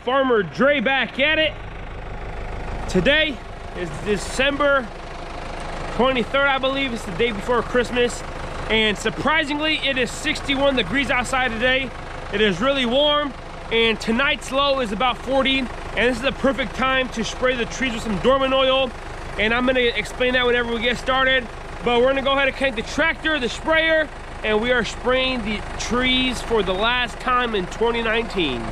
Farmer Dre back at it. Today is December 23rd, I believe. It's the day before Christmas. And surprisingly, it is 61 degrees outside today. It is really warm. And tonight's low is about 40. And this is the perfect time to spray the trees with some Dormant Oil. And I'm gonna explain that whenever we get started. But we're gonna go ahead and connect the tractor, the sprayer, and we are spraying the trees for the last time in 2019.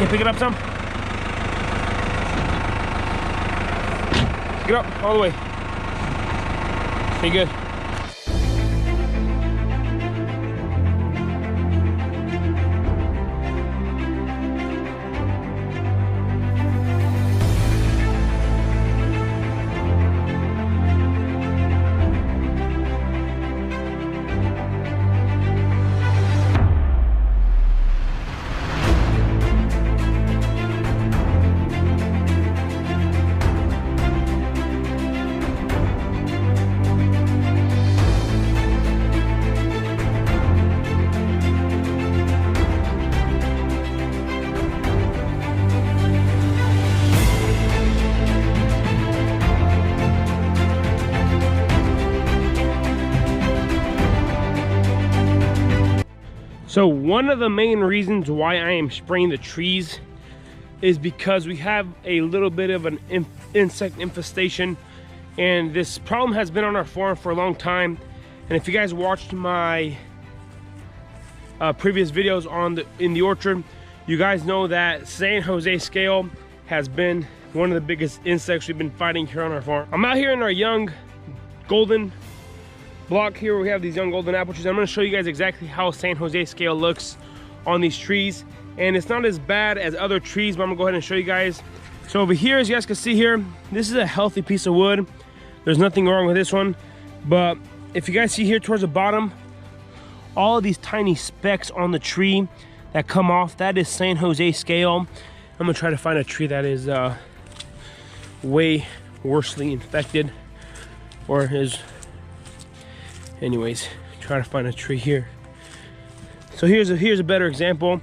Can you pick it up some? Pick it up all the way. Pretty good. So one of the main reasons why I am spraying the trees is because we have a little bit of an insect infestation, and this problem has been on our farm for a long time. And if you guys watched my previous videos in the orchard, you guys know that sanjosescale has been one of the biggest insects we've been fighting here on our farm. I'm out here in our young golden block here where we have these young golden apple trees. I'm going to show you guys exactly how sanjosescale looks on these trees, and it's not as bad as other trees, but I'm gonna go ahead and show you guys. So over here, as you guys can see here, this is a healthy piece of wood. There's nothing wrong with this one, but if you guys see here towards the bottom, all of these tiny specks on the tree that come off, that is sanjosescale. I'm gonna try to find a tree that is way worsely infected, or is, anyways, try to find a tree here. So here's a better example.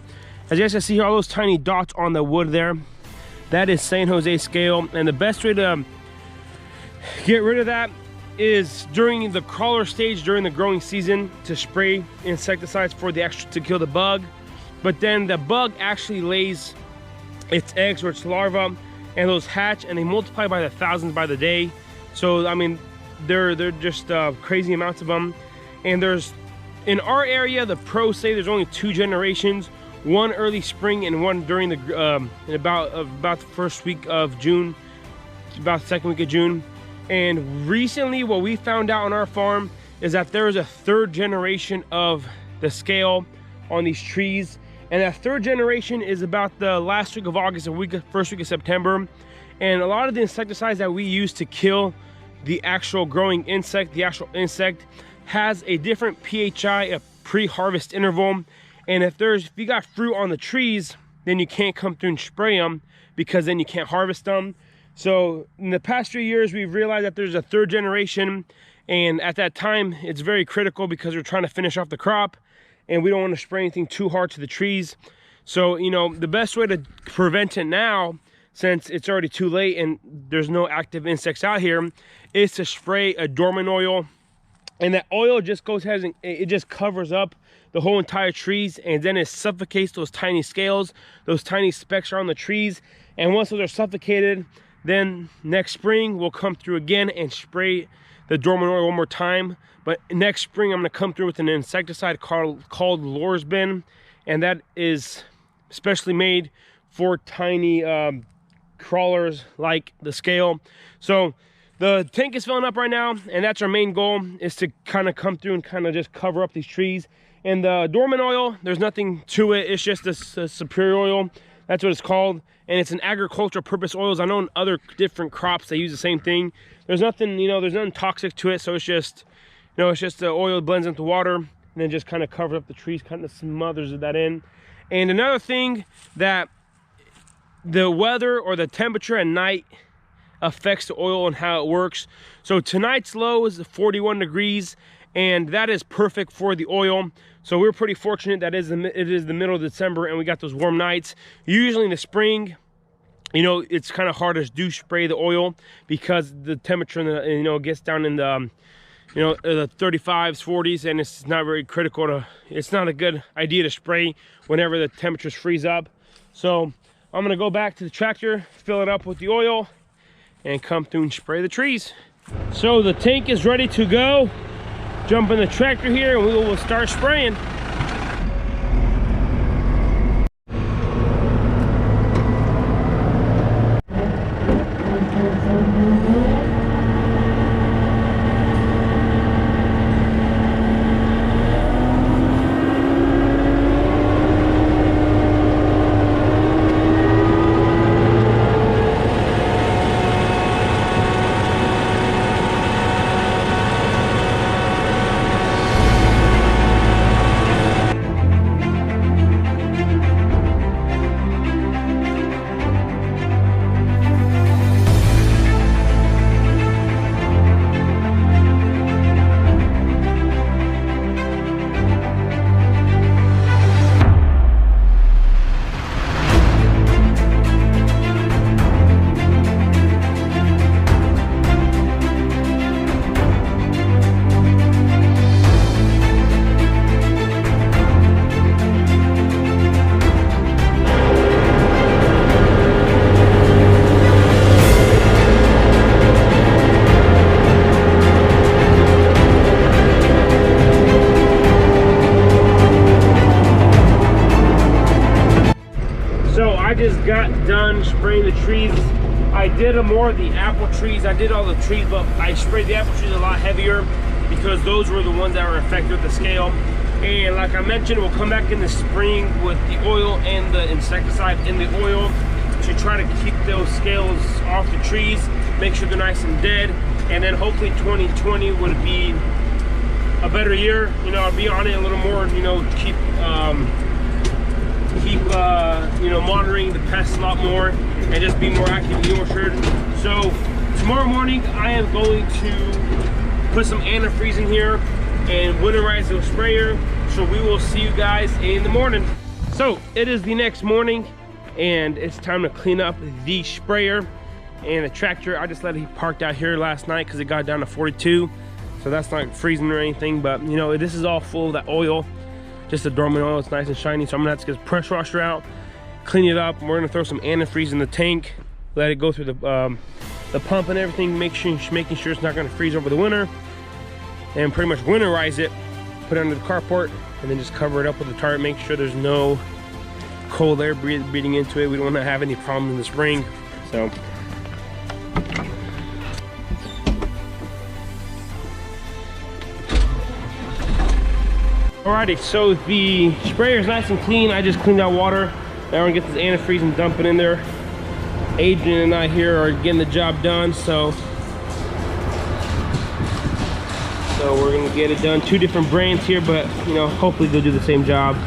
As you guys can see here, all those tiny dots on the wood there, that is sanjosescale. And the best way to get rid of that is during the crawler stage, during the growing season, to spray insecticides to kill the bug. But then the bug actually lays its eggs or its larvae, and those hatch and they multiply by the thousands by the day. So I mean, they're just crazy amounts of them. And there's, in our area, the pros say there's only 2 generations, one early spring and one during the about the first week of June, about the second week of June. And recently what we found out on our farm is that there is a 3rd generation of the scale on these trees, and that 3rd generation is about the last week of August and first week of September. And a lot of the insecticides that we use to kill the actual growing insect, the actual insect, has a different PHI, a pre-harvest interval. And if you got fruit on the trees, then you can't come through and spray them, because then you can't harvest them. So in the past few years, we've realized that there's a 3rd generation, and at that time it's very critical because we're trying to finish off the crop and we don't want to spray anything too hard to the trees. So, you know, the best way to prevent it now, since it's already too late and there's no active insects out here, is to spray a Dormant Oil. And that oil just goes ahead and it just covers up the whole entire trees, and then it suffocates those tiny scales. Those tiny specks are on the trees, and once those are suffocated, then next spring we'll come through again and spray the Dormant Oil one more time. But next spring I'm going to come through with an insecticide called Lorsbin, and that is specially made for tiny crawlers like the scale. So the tank is filling up right now, and that's our main goal, is to kind of come through and kind of just cover up these trees. And the Dormant Oil, there's nothing to it. It's just a superior oil. That's what it's called. And it's an agricultural purpose oils. I know in other different crops they use the same thing. There's nothing, you know, there's nothing toxic to it. So it's just, you know, it's just the oil blends into water and then just kind of covers up the trees, kind of smothers that in. And another thing, that the weather or the temperature at night affects the oil and how it works. So tonight's low is 41 degrees, and that is perfect for the oil. So we're pretty fortunate that it is the middle of December and we got those warm nights. Usually in the spring, you know, it's kind of hard to do spray the oil because the temperature in the, you know, gets down in the you know, the 35s, 40s, and it's not very critical to, it's not a good idea to spray whenever the temperatures freeze up. So I'm gonna go back to the tractor, fill it up with the oil, and come through and spray the trees. So the tank is ready to go. Jump in the tractor here and we will start spraying. Just got done spraying the trees. I did more of the apple trees. I did all the trees, but I sprayed the apple trees a lot heavier because those were the ones that were affected with the scale. And like I mentioned, we'll come back in the spring with the oil and the insecticide in the oil to try to keep those scales off the trees, make sure they're nice and dead, and then hopefully 2020 would be a better year. You know, I'll be on it a little more, you know, keep you know, monitoring the pests a lot more and just be more active in the orchard. So tomorrow morning I am going to put some antifreeze in here and winterize the sprayer. So we will see you guys in the morning. So it is the next morning and it's time to clean up the sprayer and the tractor. I just let it parked out here last night because it got down to 42. So that's not freezing or anything, but you know, this is all full of that oil. Just the Dormant Oil, it's nice and shiny. So I'm gonna have to get the pressure washer out, clean it up. We're gonna throw some antifreeze in the tank, let it go through the pump and everything, making sure it's not gonna freeze over the winter, and pretty much winterize it, put it under the carport, and then just cover it up with a tarp, make sure there's no cold air breathing into it. We don't wanna have any problems in the spring. So alrighty, so the sprayer is nice and clean. I just cleaned out water. Now we're gonna get this antifreeze and dump it in there. Adrian and I here are getting the job done, so we're gonna get it done. Two different brands here, but you know, hopefully they'll do the same job.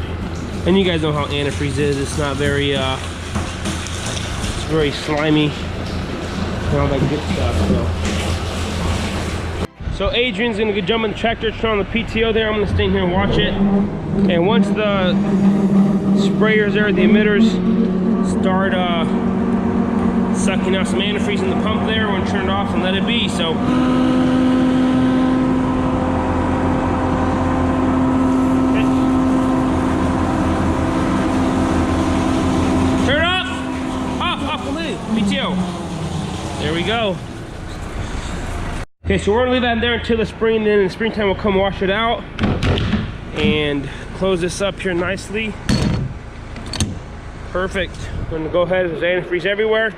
And you guys know how antifreeze is. It's not very it's very slimy and all that good stuff. So Adrian's gonna go jump in the tractor, turn on the PTO there. I'm gonna stay in here and watch it. And once the sprayers there, the emitters, start sucking out some antifreeze in the pump there, we're gonna turn it off and let it be. So turn it off completely, PTO. There we go. Okay, so we're gonna leave that there until the spring, then in the springtime we'll come wash it out and close this up here nicely. Perfect. We're gonna go ahead, there's antifreeze everywhere.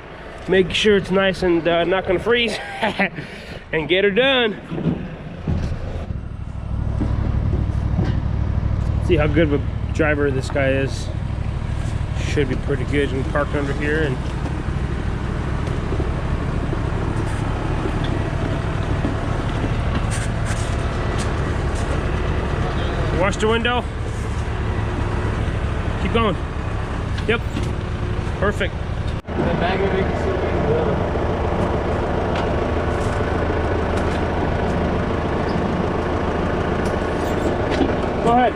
Make sure it's nice and not gonna freeze and get her done. See how good of a driver this guy is. Should be pretty good. You can park under here and wash the window. Keep going. Yep. Perfect. Go ahead.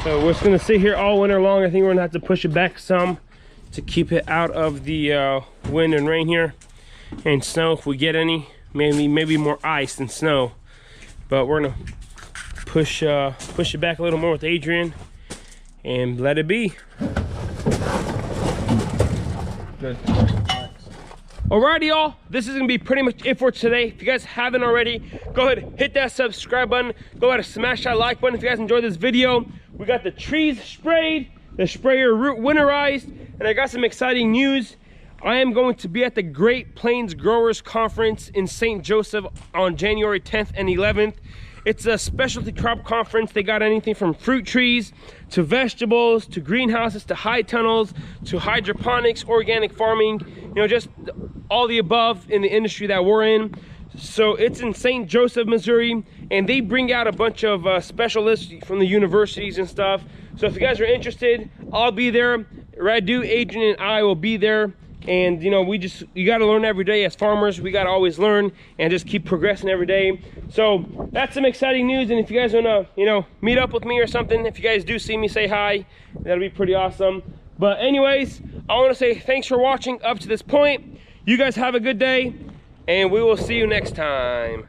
So we're just gonna sit here all winter long. I think we're gonna have to push it back some to keep it out of the wind and rain here, and snow if we get any. Maybe more ice than snow, but we're gonna push it back a little more with Adrian and let it be. Good. Alrighty, y'all, this is gonna be pretty much it for today. If you guys haven't already, go ahead, hit that subscribe button, go ahead and smash that like button if you guys enjoyed this video. We got the trees sprayed, the sprayer root winterized, and I got some exciting news. I am going to be at the Great Plains Growers Conference in St. Joseph on January 10th and 11th. It's a specialty crop conference. They got anything from fruit trees to vegetables to greenhouses to high tunnels to hydroponics, organic farming, you know, just all the above in the industry that we're in. So it's in St. Joseph, Missouri, and they bring out a bunch of specialists from the universities and stuff. So if you guys are interested, I'll be there. Radu, Adrian, and I will be there. And you know, you got to learn every day as farmers. We got to always learn and just keep progressing every day. So that's some exciting news. And if you guys want to, you know, meet up with me or something, if you guys do see me, say hi. That'll be pretty awesome. But anyways, I want to say thanks for watching up to this point. You guys have a good day, and we will see you next time.